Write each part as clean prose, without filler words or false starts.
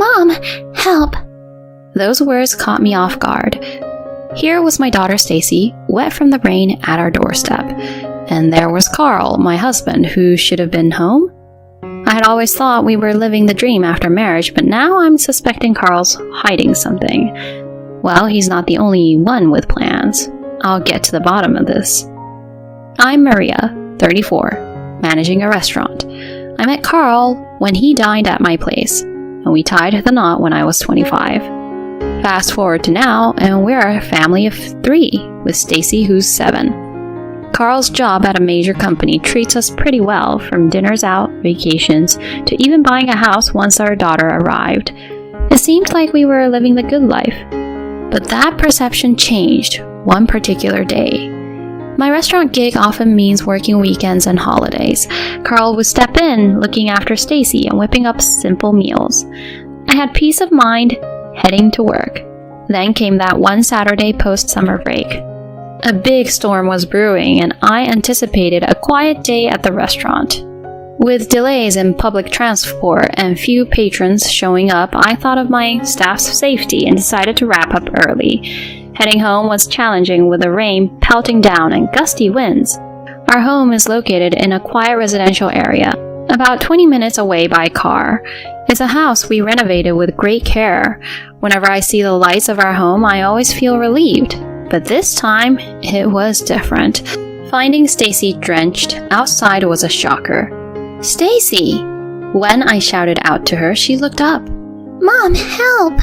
Mom, help! Those words caught me off guard. Here was my daughter Stacy, wet from the rain at our doorstep. And there was Carl, my husband, who should have been home. I had always thought we were living the dream after marriage, but now I'm suspecting Carl's hiding something. Well, he's not the only one with plans. I'll get to the bottom of this. I'm Maria, 34, managing a restaurant. I met Carl when he dined at my place, and we tied the knot when I was 25. Fast forward to now, and we're a family of 3, with Stacy, who's 7. Carl's job at a major company treats us pretty well, from dinners out, vacations, to even buying a house once our daughter arrived. It seemed like we were living the good life. But that perception changed one particular day. My restaurant gig often means working weekends and holidays. Carl would step in, looking after Stacy and whipping up simple meals. I had peace of mind heading to work. Then came that one Saturday post-summer break. A big storm was brewing, and I anticipated a quiet day at the restaurant. With delays in public transport and few patrons showing up, I thought of my staff's safety and decided to wrap up early. Heading home was challenging with the rain pelting down and gusty winds. Our home is located in a quiet residential area, about 20 minutes away by car. It's a house we renovated with great care. Whenever I see the lights of our home, I always feel relieved. But this time, it was different. Finding Stacy drenched outside was a shocker. "Stacy!" When I shouted out to her, she looked up. Mom, help!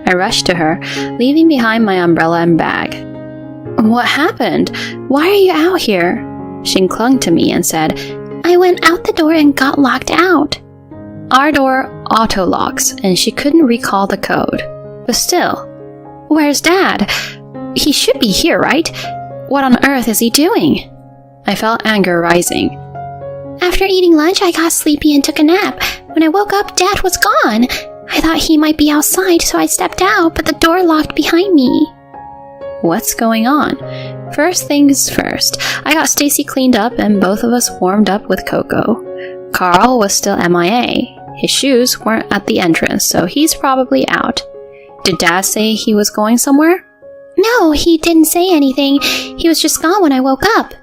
I rushed to her, leaving behind my umbrella and bag. "What happened? Why are you out here?" She clung to me and said, "I went out the door and got locked out." Our door auto-locks, and she couldn't recall the code. But still, "Where's Dad? He should be here, right? What on earth is he doing?" I felt anger rising. "After eating lunch, I got sleepy and took a nap. When I woke up, Dad was gone. I thought he might be outside, so I stepped out, but the door locked behind me." What's going on? First things first, I got Stacy cleaned up and both of us warmed up with cocoa. Carl was still MIA. His shoes weren't at the entrance, so he's probably out. Did Dad say he was going somewhere? No, he didn't say anything. He was just gone when I woke up.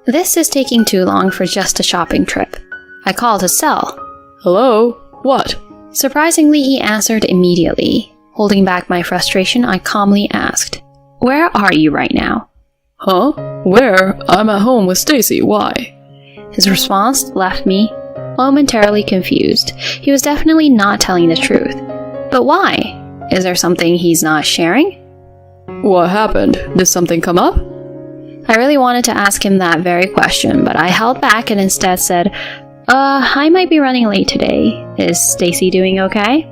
This is taking too long for just a shopping trip. I called his cell. "Hello? What?" Surprisingly, he answered immediately. Holding back my frustration, I calmly asked, "Where are you right now?" "Huh? Where? I'm at home with Stacy. Why?" His response left me momentarily confused. He was definitely not telling the truth. But why? Is there something he's not sharing? "What happened? Did something come up?" I really wanted to ask him that very question, but I held back and instead said, I might be running late today. Is Stacy doing okay?"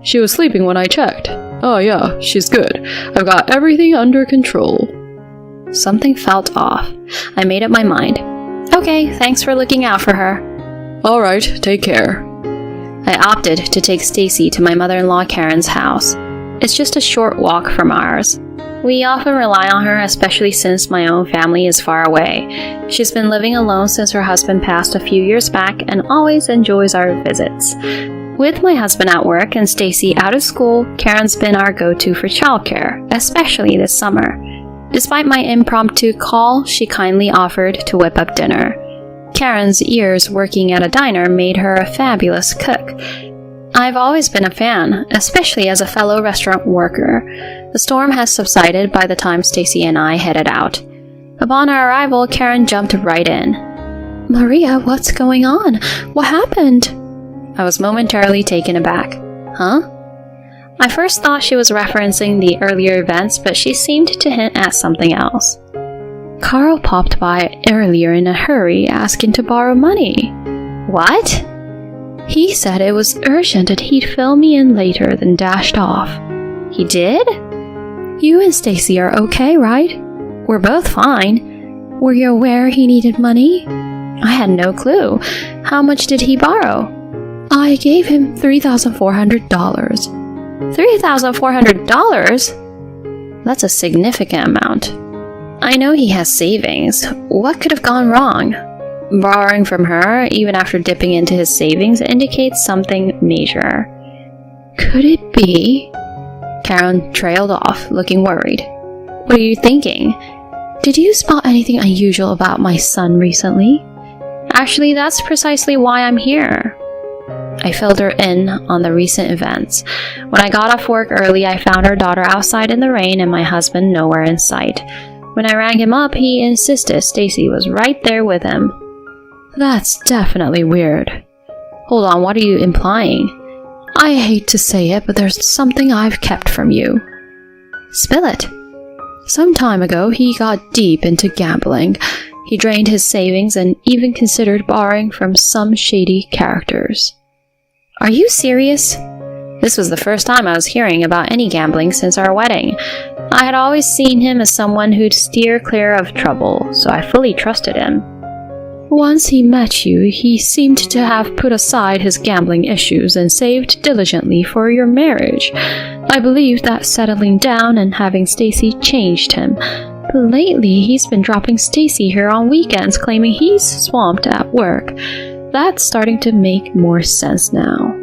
"She was sleeping when I checked. Oh yeah, she's good. I've got everything under control." Something felt off. I made up my mind. "Okay, thanks for looking out for her." "Alright, take care." I opted to take Stacy to my mother-in-law Karen's house. It's just a short walk from ours. We often rely on her, especially since my own family is far away. She's been living alone since her husband passed a few years back and always enjoys our visits. With my husband at work and Stacy out of school, Karen's been our go-to for childcare, especially this summer. Despite my impromptu call, she kindly offered to whip up dinner. Karen's years working at a diner made her a fabulous cook. I've always been a fan, especially as a fellow restaurant worker. The storm has subsided by the time Stacy and I headed out. Upon our arrival, Karen jumped right in. "Maria, what's going on? What happened?" I was momentarily taken aback. "Huh?" I first thought she was referencing the earlier events, but she seemed to hint at something else. "Carl popped by earlier in a hurry, asking to borrow money." "What?" "He said it was urgent and he'd fill me in later, then dashed off." "He did?" "You and Stacy are okay, right?" "We're both fine." "Were you aware he needed money?" "I had no clue. How much did he borrow?" "I gave him $3,400. $3,400? That's a significant amount. I know he has savings. What could have gone wrong? Borrowing from her, even after dipping into his savings, indicates something major. Could it be? Karen trailed off, looking worried. What are you thinking? Did you spot anything unusual about my son recently? Actually, that's precisely why I'm here. I filled her in on the recent events. When I got off work early, I found our daughter outside in the rain and my husband nowhere in sight. When I rang him up, he insisted Stacy was right there with him. That's definitely weird. Hold on, what are you implying? I hate to say it, but there's something I've kept from you. Spill it. Some time ago, he got deep into gambling. He drained his savings and even considered borrowing from some shady characters. Are you serious? This was the first time I was hearing about any gambling since our wedding. I had always seen him as someone who'd steer clear of trouble, so I fully trusted him. Once he met you, he seemed to have put aside his gambling issues and saved diligently for your marriage. I believed that settling down and having Stacy changed him. But lately, he's been dropping Stacy here on weekends, claiming he's swamped at work. That's starting to make more sense now.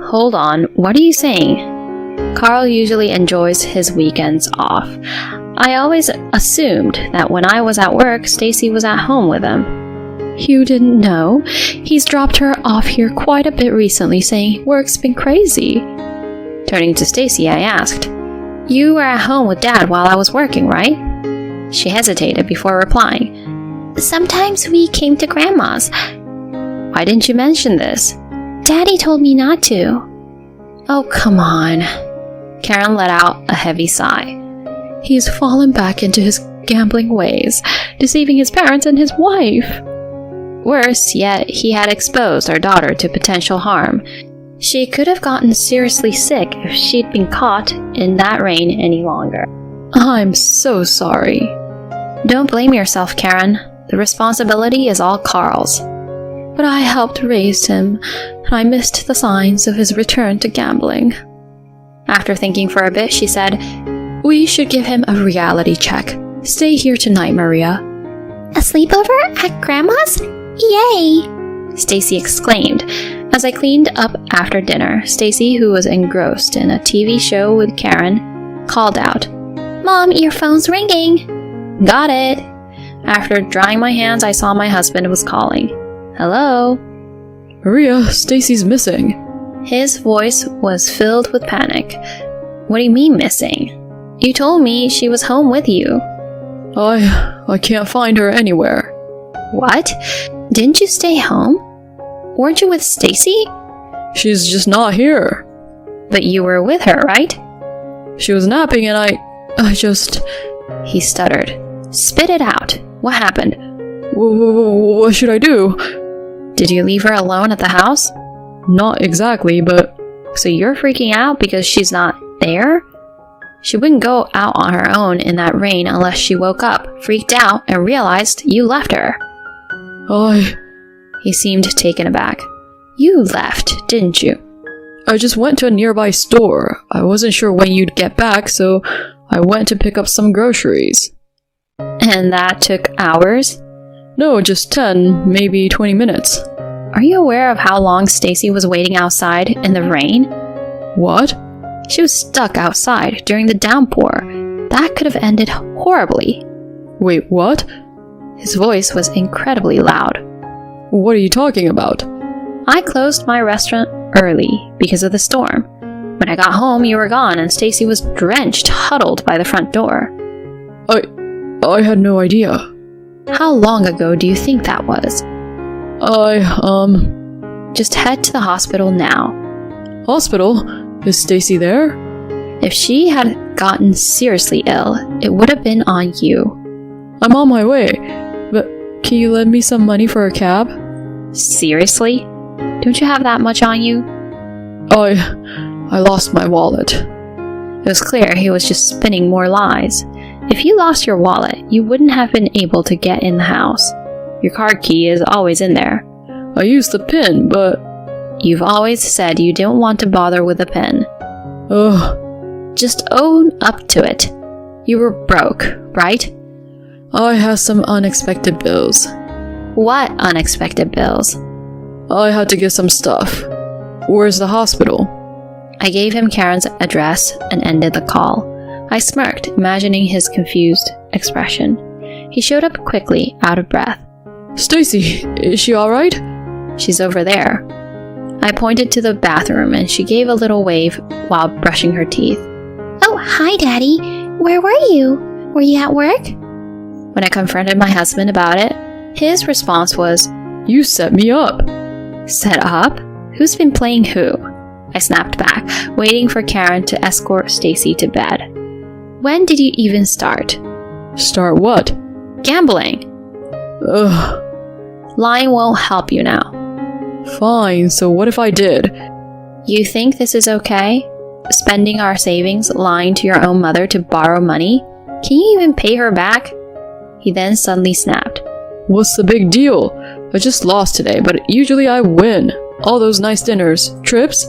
Hold on, what are you saying? Carl usually enjoys his weekends off. I always assumed that when I was at work, Stacy was at home with him. You didn't know? He's dropped her off here quite a bit recently, saying work's been crazy. Turning to Stacy, I asked, You were at home with Dad while I was working, right? She hesitated before replying. Sometimes we came to Grandma's. Why didn't you mention this? Daddy told me not to. Oh, come on. Karen let out a heavy sigh. He's fallen back into his gambling ways, deceiving his parents and his wife. Worse yet, he had exposed our daughter to potential harm. She could have gotten seriously sick if she'd been caught in that rain any longer. I'm so sorry. Don't blame yourself, Karen. The responsibility is all Carl's. But I helped raise him, and I missed the signs of his return to gambling. After thinking for a bit, she said, We should give him a reality check. Stay here tonight, Maria. A sleepover at Grandma's? Yay! Stacy exclaimed. As I cleaned up after dinner, Stacy, who was engrossed in a TV show with Karen, called out, Mom, your phone's ringing. Got it. After drying my hands, I saw my husband was calling. Hello? Maria, Stacy's missing. His voice was filled with panic. What do you mean missing? You told me she was home with you. I can't find her anywhere. What? Didn't you stay home? Weren't you with Stacy? She's just not here. But you were with her, right? She was napping and I just... He stuttered. Spit it out. What happened? What should I do? Did you leave her alone at the house? Not exactly, but... So you're freaking out because she's not there? She wouldn't go out on her own in that rain unless she woke up, freaked out, and realized you left her. He seemed taken aback. You left, didn't you? I just went to a nearby store. I wasn't sure when you'd get back, so I went to pick up some groceries. And that took hours? No, just 10, maybe 20 minutes. Are you aware of how long Stacy was waiting outside in the rain? What? She was stuck outside during the downpour. That could have ended horribly. Wait, what? His voice was incredibly loud. What are you talking about? I closed my restaurant early because of the storm. When I got home, you were gone and Stacy was drenched, huddled by the front door. I had no idea. How long ago do you think that was? Just head to the hospital now. Hospital? Is Stacy there? If she had gotten seriously ill, it would have been on you. I'm on my way, but can you lend me some money for a cab? Seriously? Don't you have that much on you? I lost my wallet. It was clear he was just spinning more lies. If you lost your wallet, you wouldn't have been able to get in the house. Your card key is always in there. I used the PIN, but... You've always said you didn't want to bother with the PIN. Ugh. Just own up to it. You were broke, right? I had some unexpected bills. What unexpected bills? I had to get some stuff. Where's the hospital? I gave him Karen's address and ended the call. I smirked, imagining his confused expression. He showed up quickly, out of breath. Stacy, is she alright? She's over there. I pointed to the bathroom and she gave a little wave while brushing her teeth. Oh, hi, Daddy. Where were you? Were you at work? When I confronted my husband about it, his response was, You set me up. Set up? Who's been playing who? I snapped back, waiting for Karen to escort Stacy to bed. When did you even start? Start what? Gambling. Ugh. Lying won't help you now. Fine, so what if I did? You think this is okay? Spending our savings, lying to your own mother to borrow money? Can you even pay her back? He then suddenly snapped. What's the big deal? I just lost today, but usually I win. All those nice dinners, trips.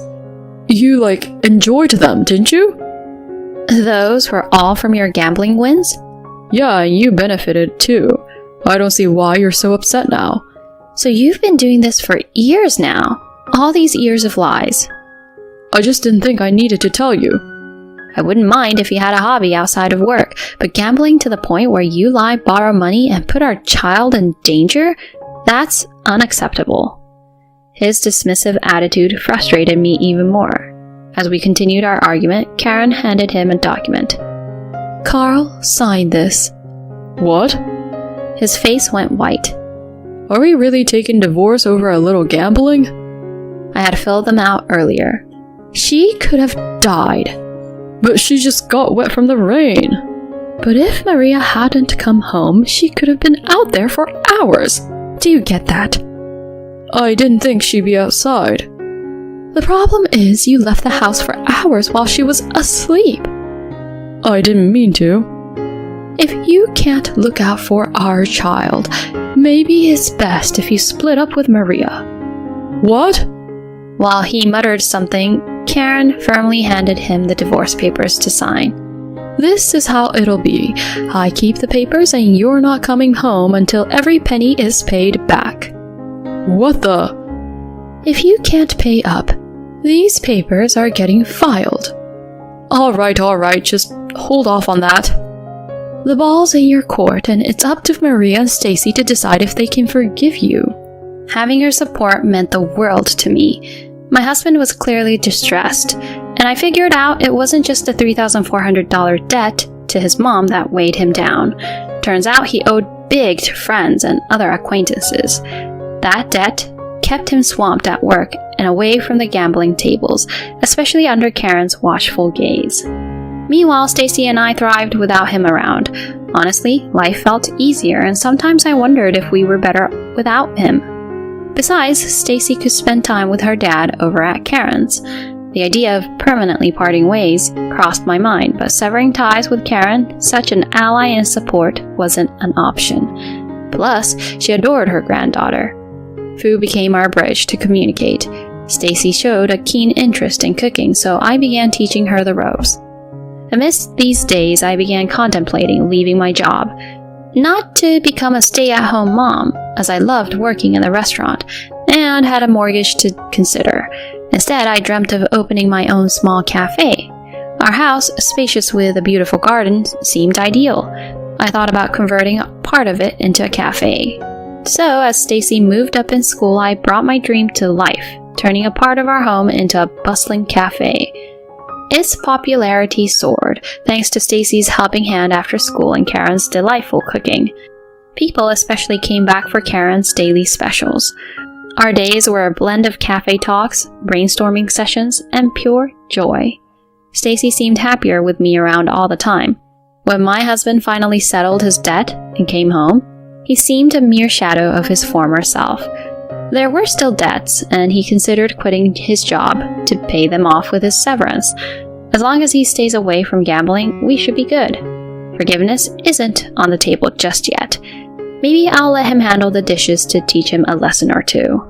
You, enjoyed them, didn't you? Those were all from your gambling wins? Yeah, you benefited too. I don't see why you're so upset now. So you've been doing this for years now. All these years of lies. I just didn't think I needed to tell you. I wouldn't mind if you had a hobby outside of work, but gambling to the point where you lie, borrow money, and put our child in danger? That's unacceptable. His dismissive attitude frustrated me even more. As we continued our argument, Karen handed him a document. Carl, sign this. What? His face went white. Are we really taking divorce over a little gambling? I had filled them out earlier. She could have died. But she just got wet from the rain. But if Maria hadn't come home, she could have been out there for hours. Do you get that? I didn't think she'd be outside. The problem is you left the house for hours while she was asleep. I didn't mean to. If you can't look out for our child, maybe it's best if you split up with Maria. What? While he muttered something, Karen firmly handed him the divorce papers to sign. This is how it'll be. I keep the papers and you're not coming home until every penny is paid back. What the? If you can't pay up, these papers are getting filed. Alright, just hold off on that. The ball's in your court and it's up to Maria and Stacy to decide if they can forgive you. Having her support meant the world to me. My husband was clearly distressed, and I figured out it wasn't just a $3,400 debt to his mom that weighed him down. Turns out he owed big to friends and other acquaintances. That debt kept him swamped at work and away from the gambling tables, especially under Karen's watchful gaze. Meanwhile, Stacy and I thrived without him around. Honestly, life felt easier, and sometimes I wondered if we were better without him. Besides, Stacy could spend time with her dad over at Karen's. The idea of permanently parting ways crossed my mind, but severing ties with Karen, such an ally and support, wasn't an option. Plus, she adored her granddaughter. Food became our bridge to communicate. Stacy showed a keen interest in cooking, so I began teaching her the ropes. Amidst these days, I began contemplating leaving my job. Not to become a stay-at-home mom, as I loved working in the restaurant, and had a mortgage to consider. Instead, I dreamt of opening my own small cafe. Our house, spacious with a beautiful garden, seemed ideal. I thought about converting part of it into a cafe. So, as Stacy moved up in school, I brought my dream to life, turning a part of our home into a bustling cafe. Its popularity soared, thanks to Stacy's helping hand after school and Karen's delightful cooking. People especially came back for Karen's daily specials. Our days were a blend of cafe talks, brainstorming sessions, and pure joy. Stacy seemed happier with me around all the time. When my husband finally settled his debt and came home, he seemed a mere shadow of his former self. There were still debts, and he considered quitting his job to pay them off with his severance. As long as he stays away from gambling, we should be good. Forgiveness isn't on the table just yet. Maybe I'll let him handle the dishes to teach him a lesson or two.